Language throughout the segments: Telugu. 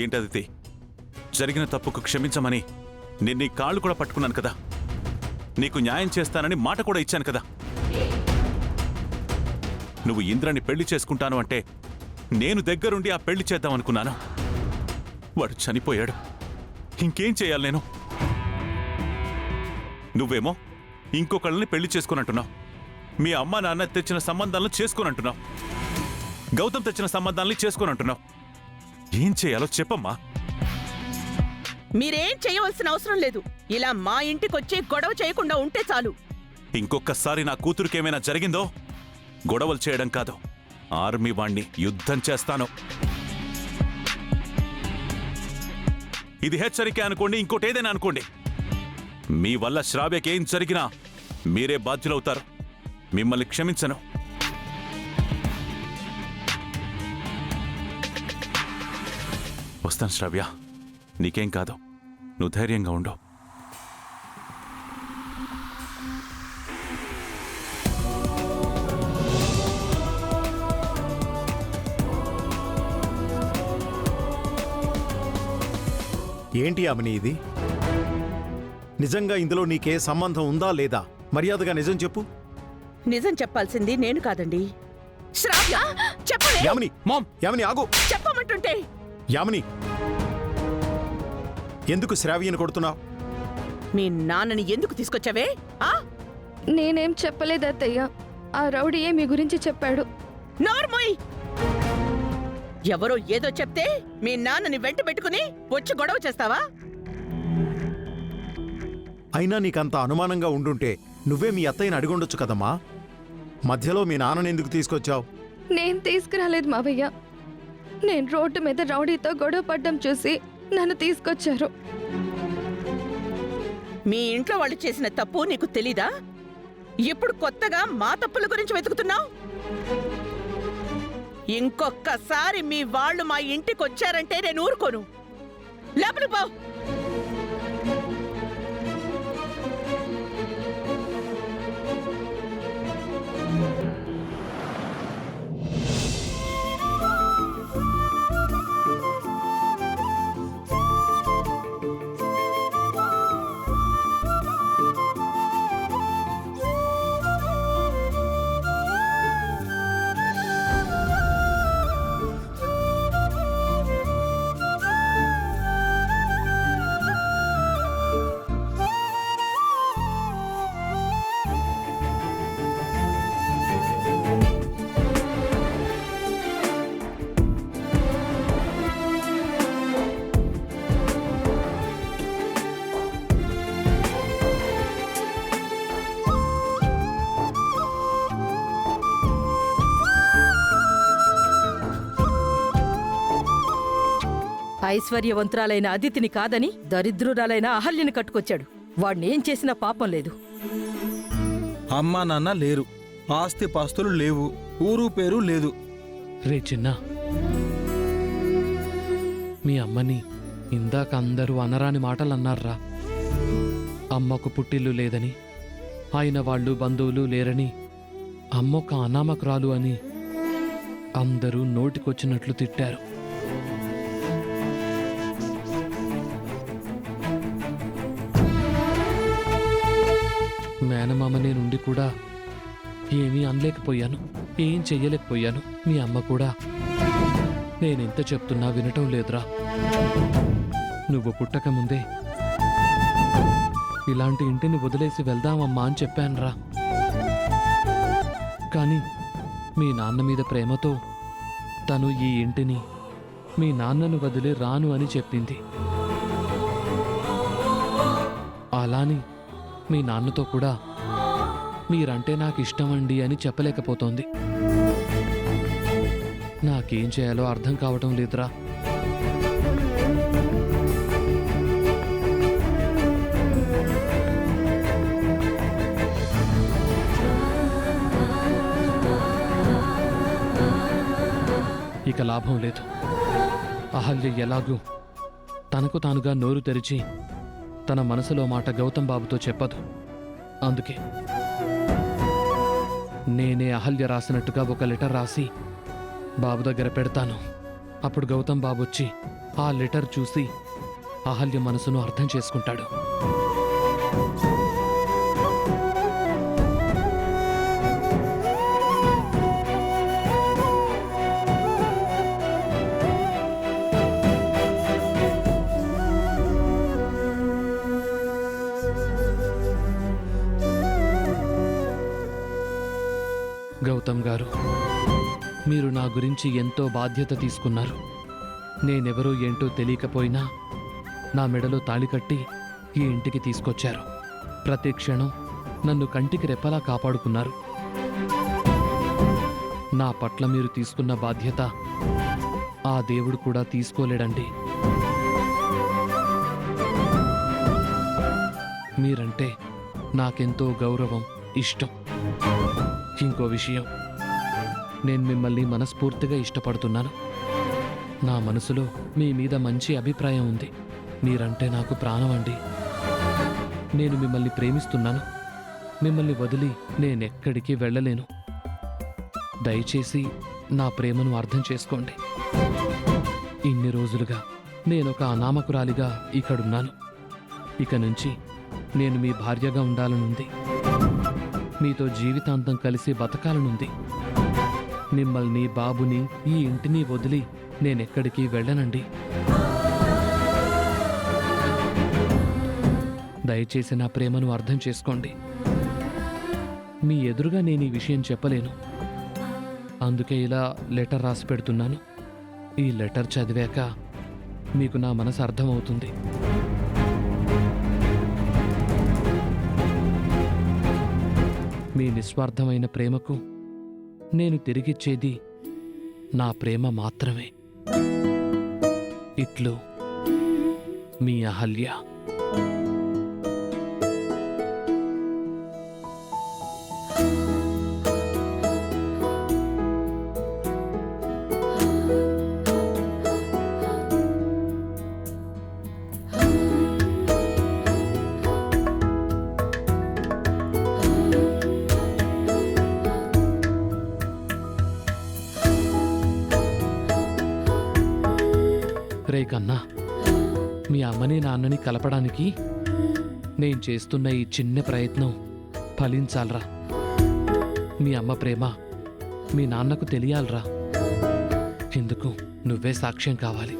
ఏంటదితి, జరిగిన తప్పుకు క్షమించమని నేను నీ కాళ్ళు కూడా పట్టుకున్నాను కదా, నీకు న్యాయం చేస్తానని మాట కూడా ఇచ్చాను కదా. నువ్వు ఇంద్రని పెళ్లి చేసుకుంటాను అంటే నేను దగ్గరుండి ఆ పెళ్లి చేద్దామనుకున్నాను. వాడు చనిపోయాడు. ఇంకేం చేయాలి నేను? నువ్వేమో ఇంకొకళ్ళని పెళ్లి చేసుకునంటున్నావు. మీ అమ్మ నాన్న తెచ్చిన సంబంధాలను చేసుకునంటున్నావు. గౌతమ్ తెచ్చిన సంబంధాలని చేసుకునంటున్నావు. ఏం చేయాలో చెప్పమ్మా. మీరేం చేయవలసిన అవసరం లేదు. ఇలా మా ఇంటికొచ్చి గొడవ చేయకుండా ఉంటే చాలు. ఇంకొకసారి నా కూతురుకేమైనా జరిగిందో గొడవలు చేయడం కాదు, ఆర్మీ వాణ్ణి యుద్ధం చేస్తాను. ఇది హెచ్చరిక అనుకోండి, ఇంకోటేదైనా అనుకోండి. మీ వల్ల శ్రావ్యకేం జరిగినా మీరే బాధ్యులవుతారు. మిమ్మల్ని క్షమించను. వస్తాను శ్రావ్య, నీకేం కాదు. నువ్వు ధైర్యంగా ఉండు. ఏంటి అమని ఇది? నిజంగా ఇందులో నీకే సంబంధం ఉందా లేదా? మర్యాదగా నిజం చెప్పు. నిజం చెప్పాల్సింది నేను కాదండి, శ్రావ్య. చెప్పలే. యామిని, మామ్, యామిని ఆగు. చెప్పమంటుంటే. యామిని, ఎందుకు శ్రావ్యను కొడుతున్నావు? మీ నాన్నని ఎందుకు తీసుకొచ్చావే? నేనేం చెప్పలేదు అత్తయ్య. ఆ రౌడీయే మీ గురించి చెప్పాడు. నోర్మోయ్! ఎవరో ఏదో చెప్తే మీ నాన్నని వెంట పెట్టుకుని వచ్చి గొడవ చేస్తావా? అయినా నీకంత అనుమానంగా ఉండుంటే నువ్వే మీ అత్తయ్యని అడిగుండొచ్చు కదమ్మా. మధ్యలో మీ నాన్నని ఎందుకు తీసుకొచ్చావు? నేను తీసుకురాలేదు మావయ్య. నేను రోడ్డు మీద రౌడీతో గొడవ పడ్డం చూసి నన్ను తీసుకొచ్చారు. మీ ఇంట్లో వాళ్ళు చేసిన తప్పు నీకు తెలీదా? ఇప్పుడు కొత్తగా మా తప్పుల గురించి వెతుకుతున్నావు? ఇంకొక్కసారి మీ వాళ్ళు మా ఇంటికొచ్చారంటే నేను ఊరుకోను. లోపలికి పో. ఐశ్వర్యవంతురాలైన అదితిని కాదని దరిద్రురాలైన అహల్యని కట్టుకొచ్చాడు. వాణ్ణేం చేసినా పాపం లేదు. అమ్మా నాన్న లేరు, ఆస్తి పాస్తులు లేవు, ఊరు పేరు లేదు. రే చిన్నా, మీ అమ్మని ఇందాక అందరూ అనరాని మాటలన్నారా. అమ్మకు పుట్టిల్లు లేదని, ఆయన వాళ్ళు బంధువులు లేరని, అమ్మొక్క అనామకురాలు అని అందరూ నోటికొచ్చినట్లు తిట్టారు. మేనమామనే నుండి కూడా ఏమీ అనలేకపోయాను, ఏం చెయ్యలేకపోయాను. మీ అమ్మ కూడా నేనెంత చెప్తున్నా వినటం లేదురా. నువ్వు పుట్టక ముందే ఇలాంటి ఇంటిని వదిలేసి వెళ్దామమ్మా అని చెప్పానురా. కానీ మీ నాన్న మీద ప్రేమతో తను ఈ ఇంటిని, మీ నాన్నను వదిలి రాను అని చెప్పింది. అలాని మీ నాన్నతో కూడా మీరంటే నాకు ఇష్టమండి అని చెప్పలేకపోతోంది. నాకేం చేయాలో అర్థం కావటం లేదురా. ఇక లాభం లేదు. అహల్య ఎలాగూ తనకు తానుగా నోరు తెరిచి తన మనసులో మాట గౌతమ్ బాబుతో చెప్పదు. అందుకే నేనే అహల్య రాసినట్టుగా ఒక లెటర్ రాసి బాబు దగ్గర పెడతాను. అప్పుడు గౌతమ్ బాబు వచ్చి ఆ లెటర్ చూసి అహల్య మనసును అర్థం చేసుకుంటాడు. గౌతమ్ గారు, మీరు నా గురించి ఎంతో బాధ్యత తీసుకున్నారు. నేనెవరో ఏంటో తెలియకపోయినా నా మెడలో తాళి కట్టి ఈ ఇంటికి తీసుకొచ్చారు. ప్రతి క్షణం నన్ను కంటికి రెప్పలా కాపాడుకున్నారు. నా పట్ల మీరు తీసుకున్న బాధ్యత ఆ దేవుడు కూడా తీసుకోలేడండి. మీరంటే నాకెంతో గౌరవం, ఇష్టం. ఇంకో విషయం, నేను మిమ్మల్ని మనస్ఫూర్తిగా ఇష్టపడుతున్నాను. నా మనసులో మీ మీద మంచి అభిప్రాయం ఉంది. మీరంటే నాకు ప్రాణం అండి. నేను మిమ్మల్ని ప్రేమిస్తున్నాను. మిమ్మల్ని వదిలి నేనెక్కడికి వెళ్ళలేను. దయచేసి నా ప్రేమను అర్థం చేసుకోండి. ఇన్ని రోజులుగా నేనొక అనామకురాలిగా ఇక్కడున్నాను. ఇక నుంచి నేను మీ భార్యగా ఉండాలనుంది. మీతో జీవితాంతం కలిసి బతకాలనుంది. మిమ్మల్ని, బాబుని, ఈ ఇంటిని వదిలి నేనెక్కడికి వెళ్ళనండి. దయచేసి నా ప్రేమను అర్థం చేసుకోండి. మీ ఎదురుగా నేను ఈ విషయం చెప్పలేను. అందుకే ఇలా లెటర్ రాసి పెడుతున్నాను. ఈ లెటర్ చదివాక మీకు నా మనసు అర్థమవుతుంది. మీ నిస్వార్థమైన ప్రేమకు నేను తిరిగిచ్చేది నా ప్రేమ మాత్రమే. ఇట్లు మీ అహల్య. రే కన్నా, మీ అమ్మని నాన్నని కలపడానికి నేను చేస్తున్న ఈ చిన్న ప్రయత్నం ఫలించాలరా. మీ అమ్మ ప్రేమ మీ నాన్నకు తెలియాలరా. ఇందుకు నువ్వే సాక్ష్యం కావాలి.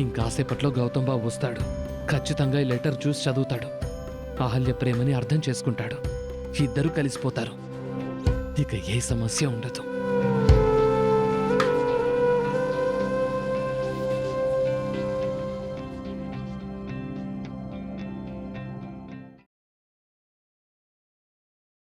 ఇంకాసేపట్లో గౌతమ్ బాబు వస్తాడు. ఖచ్చితంగా ఈ లెటర్ చూసి చదువుతాడు. అహల్య ప్రేమని అర్థం చేసుకుంటాడు. ఇద్దరూ కలిసిపోతారు. ఇక ఏ సమస్య ఉండదు.